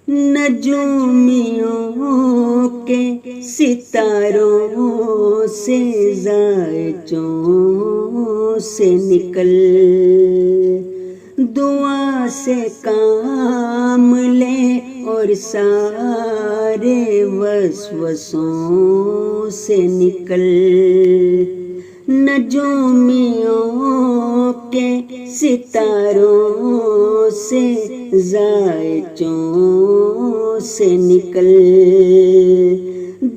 نجومیوں کے ستاروں سے زائچوں سے نکل، دعا سے کام لے اور سارے وسوسوں سے نکل۔ نجومیوں کے ستاروں سے زائچوں سے نکل،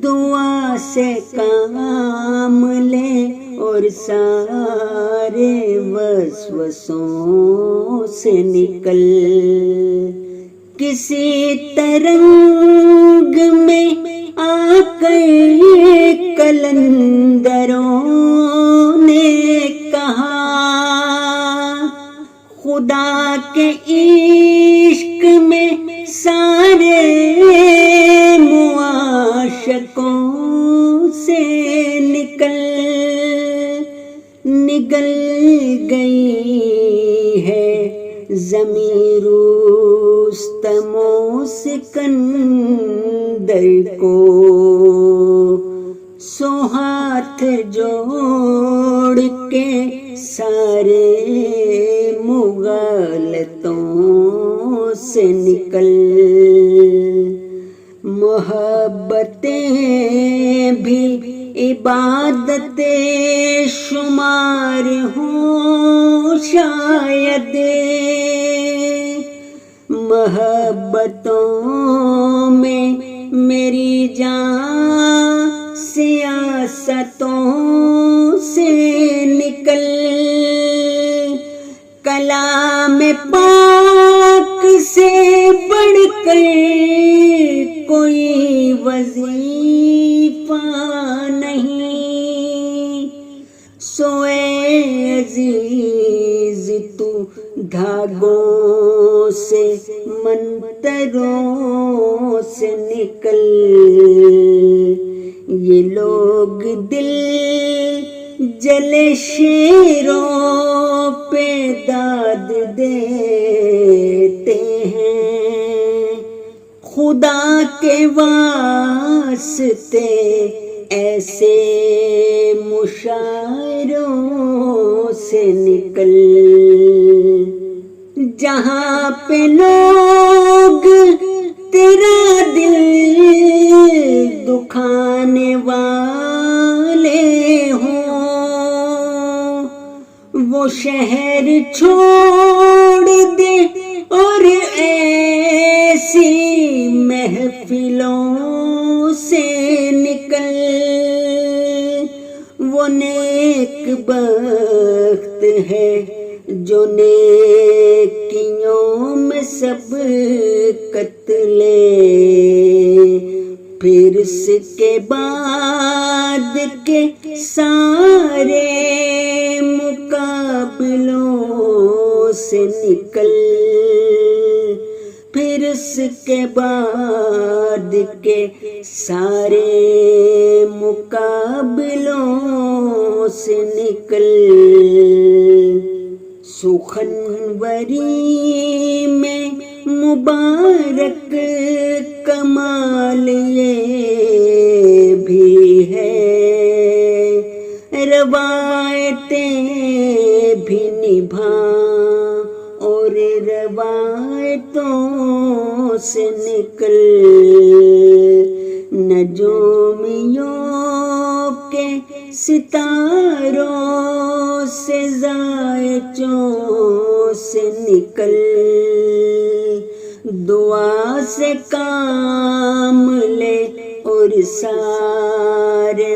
دعا سے کام لے اور سارے وسوسوں سے نکل۔ کسی ترنگ میں آ کر قلندروں نے کہا، خدا کے عشق میں سارے معاشقوں سے نکل گئی ہے ضمیر رستم و سکندر کو، سو ہاتھ جوڑ کے سارے مغالطوں سے نکل۔ محبتیں بھی عبادت شمار ہوں شاید، محبتوں میں میری جان سیاستوں سے نکل۔ کلام پاک سے بڑھ کر کوئی وظیفہ نہیں، سو اے عزیز تو دھاگوں سے منتروں سے نکل۔ یہ لوگ دل جلے شیروں پہ داد دیتے ہیں، خدا کے واسطے ایسے مشاعروں سے نکل۔ جہاں پہ لوگ تیرا دل دکھانے والے ہوں، وہ شہر چھوڑ دے اور ایسی محفلوں سے نکل۔ وہ نیک بخت ہے جو نیکیوں میں سبقت لے، پھر اس کے بعد کے سارے مقابلوں سے نکل، پھر اس کے بعد کے سارے مقابلوں سے نکل۔ سخنوری میں مبارک کمال یہ بھی ہے، روایتیں بھی نبھا اور روایتوں سے نکل۔ نجومیوں کے ستاروں سے زائچوں سے نکل، دعا سے کام لے اور سارے